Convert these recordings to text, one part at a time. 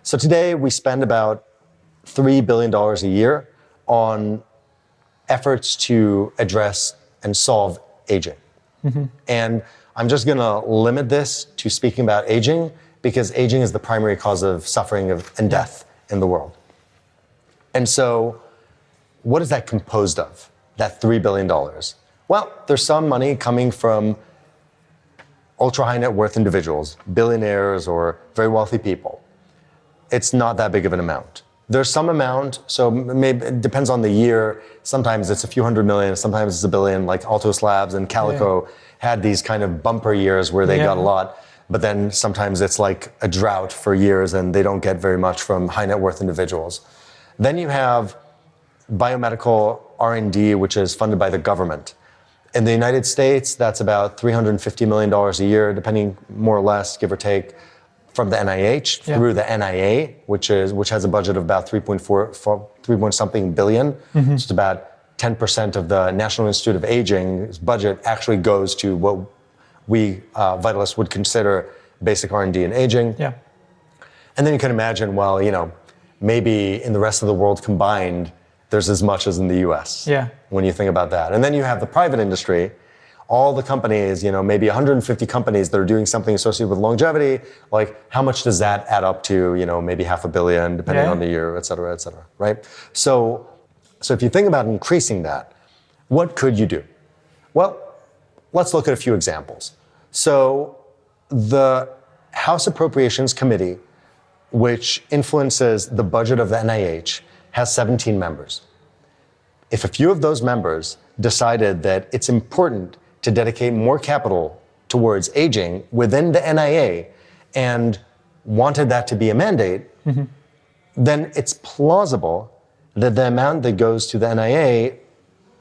So today we spend about $3 billion a year on efforts to address and solve aging. And I'm just going to limit this to speaking about aging because aging is the primary cause of suffering and death in the world. And so what is that composed of, that $3 billion? Well, there's some money coming from ultra high net worth individuals, billionaires or very wealthy people. It's not that big of an amount. There's some amount, so maybe it depends on the year. Sometimes it's a few hundred million, sometimes it's $1 billion, like Alto Slabs and Calico had these kind of bumper years where they got a lot, but then sometimes it's like a drought for years and they don't get very much from high net worth individuals. Then you have biomedical R&D, which is funded by the government. In the United States, that's about $350 million a year, depending more or less, give or take, from the NIH through the NIA, which has a budget of about 3 point something billion. So it's about 10% of the National Institute of Aging's budget actually goes to what we Vitalists would consider basic R&D in aging. And then you can imagine, well, you know, maybe in the rest of the world combined, there's as much as in the US when you think about that. And then you have the private industry, all the companies, you know, maybe 150 companies that are doing something associated with longevity, like how much does that add up to, you know, maybe $500 million, depending on the year, et cetera, right? So if you think about increasing that, what could you do? Well, let's look at a few examples. So the House Appropriations Committee, which influences the budget of the NIH, has 17 members. If a few of those members decided that it's important to dedicate more capital towards aging within the NIA and wanted that to be a mandate, then it's plausible that the amount that goes to the NIA,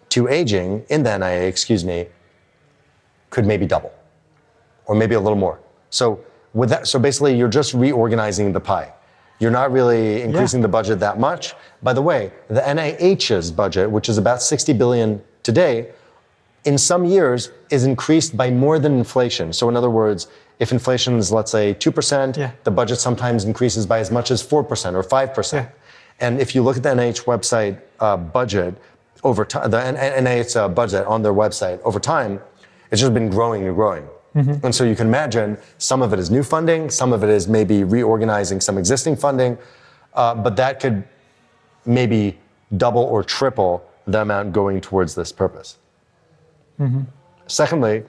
to aging in the NIA, could maybe double or maybe a little more. So with that, so basically you're just reorganizing the pie. You're not really increasing the budget that much. By the way, the NIH's budget, which is about 60 billion today, in some years is increased by more than inflation. So in other words, if inflation is, let's say, 2%, the budget sometimes increases by as much as 4% or 5%. And if you look at the NIH website budget over time, the NIH budget on their website over time, it's just been growing and growing. And so you can imagine some of it is new funding, some of it is maybe reorganizing some existing funding, but that could maybe double or triple the amount going towards this purpose. Secondly,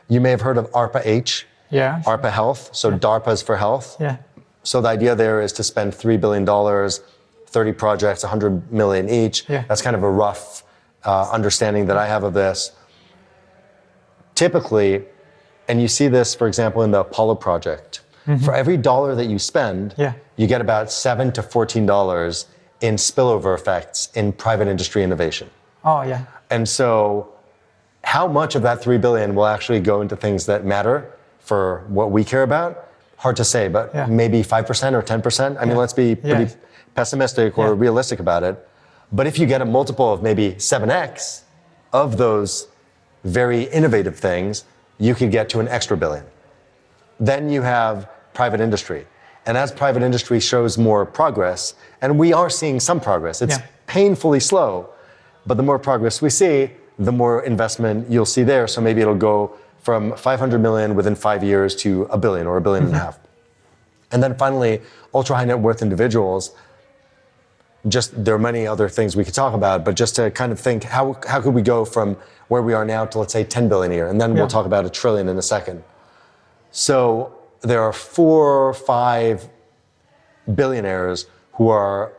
you may have heard of ARPA-H, ARPA Health, so DARPA is for health. So the idea there is to spend $3 billion, 30 projects, 100 million each. That's kind of a rough understanding that I have of this. Typically, and you see this, for example, in the Apollo project, for every dollar that you spend, you get about $7 to $14 in spillover effects in private industry innovation. And so how much of that 3 billion will actually go into things that matter for what we care about? Hard to say, but maybe 5% or 10%. I mean, let's be pretty pessimistic or realistic about it. But if you get a multiple of maybe 7x of those very innovative things, you could get to an extra billion. Then you have private industry. And as private industry shows more progress, and we are seeing some progress, it's painfully slow, but the more progress we see, the more investment you'll see there. So maybe it'll go from 500 million within 5 years to $1 billion or $1.5 billion. And then finally, ultra high net worth individuals, there are many other things we could talk about, but just to kind of think, how could we go from where we are now to, let's say, 10 billion a year? And then we'll talk about $1 trillion in a second. So there are 4 or 5 billionaires who are,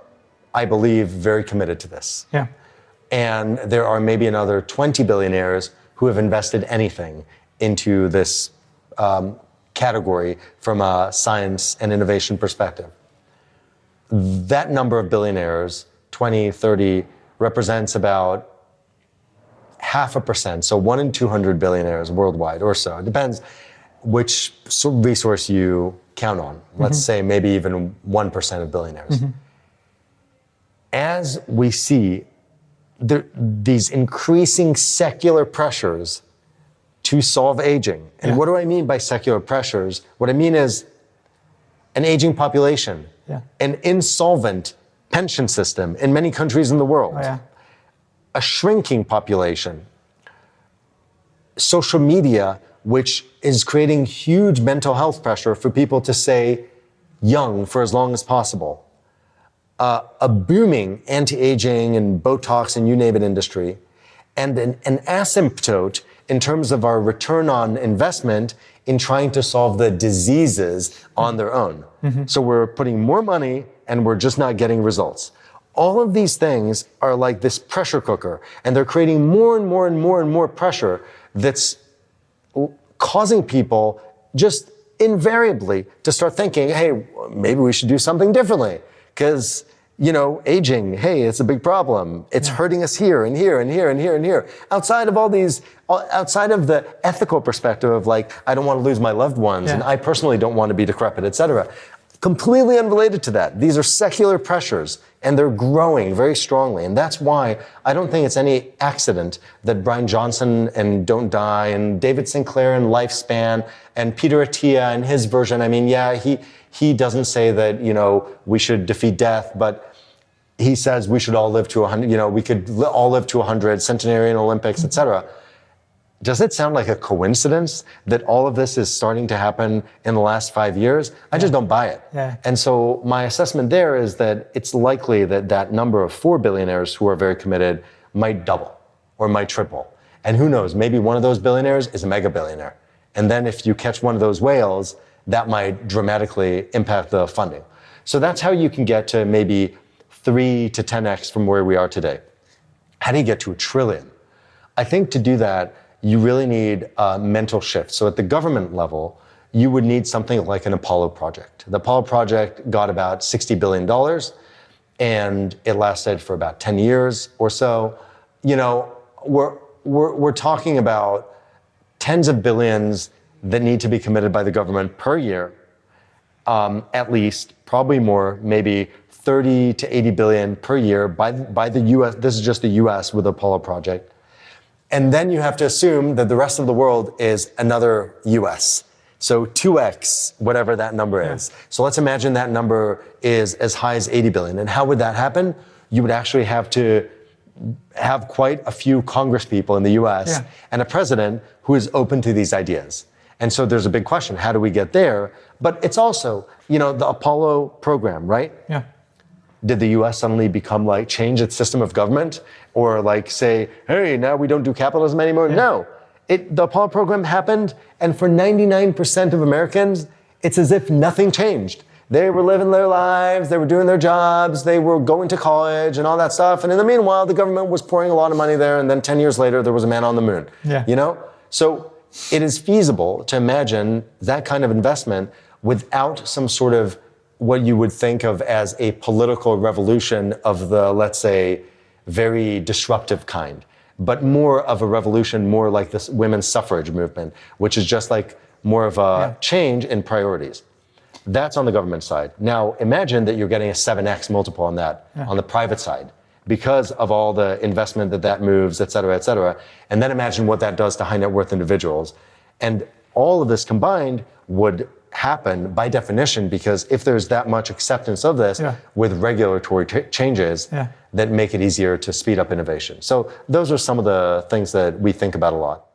I believe, very committed to this. And there are maybe another 20 billionaires who have invested anything into this category from a science and innovation perspective. That number of billionaires, 20, 30, represents about 0.5%, so 1 in 200 billionaires worldwide or so. It depends which resource you count on. Let's say maybe even 1% of billionaires. As we see these increasing secular pressures to solve aging, and what do I mean by secular pressures? What I mean is an aging population, an insolvent pension system in many countries in the world, a shrinking population, social media, which is creating huge mental health pressure for people to stay young for as long as possible, a booming anti-aging and Botox and you name it industry, and an asymptote in terms of our return on investment in trying to solve the diseases on their own. So we're putting more money and we're just not getting results. All of these things are like this pressure cooker, and they're creating more and more and more and more pressure that's causing people just invariably to start thinking, hey, maybe we should do something differently. Because, you know, aging, hey, it's a big problem. It's hurting us here and here and here and here and here. Outside of all these, outside of the ethical perspective of like, I don't want to lose my loved ones, and I personally don't want to be decrepit, etc. Completely unrelated to that. These are secular pressures, and they're growing very strongly. And that's why I don't think it's any accident that Brian Johnson and Don't Die, and David Sinclair and Lifespan, and Peter Attia and his version, I mean, he doesn't say that, you know, we should defeat death, but he says we should all live to 100, you know, we could all live to 100, centenarian Olympics, etc. Does it sound like a coincidence that all of this is starting to happen in the last 5 years? I just don't buy it. And so my assessment there is that it's likely that that number of 4 billionaires who are very committed might double or might triple. And who knows, maybe one of those billionaires is a mega billionaire. And then if you catch one of those whales, that might dramatically impact the funding. So that's how you can get to maybe 3 to 10x from where we are today. How do you get to $1 trillion? I think to do that, you really need a mental shift. So at the government level, you would need something like an Apollo project. The Apollo project got about $60 billion, and it lasted for about 10 years or so. You know, we're talking about tens of billions that need to be committed by the government per year, at least, probably more, maybe 30 to 80 billion per year by the US. This is just the US with the Apollo project. And then you have to assume that the rest of the world is another US. So 2x, whatever that number is. So let's imagine that number is as high as 80 billion. And how would that happen? You would actually have to have quite a few Congress people in the US and a president who is open to these ideas. And so there's a big question, how do we get there? But it's also, you know, the Apollo program, right? Did the US suddenly become like, change its system of government? Or like say, hey, now we don't do capitalism anymore? No, the Apollo program happened, and for 99% of Americans, it's as if nothing changed. They were living their lives, they were doing their jobs, they were going to college and all that stuff. And in the meanwhile, the government was pouring a lot of money there, and then 10 years later, there was a man on the moon, you know? So it is feasible to imagine that kind of investment without some sort of what you would think of as a political revolution of the, let's say, very disruptive kind, but more of a revolution, more like this women's suffrage movement, which is just like more of a change in priorities. That's on the government side. Now, imagine that you're getting a 7x multiple on that on the private side because of all the investment that moves, et cetera, et cetera. And then imagine what that does to high net worth individuals. And all of this combined would happen by definition, because if there's that much acceptance of this with regulatory changes that make it easier to speed up innovation. So those are some of the things that we think about a lot.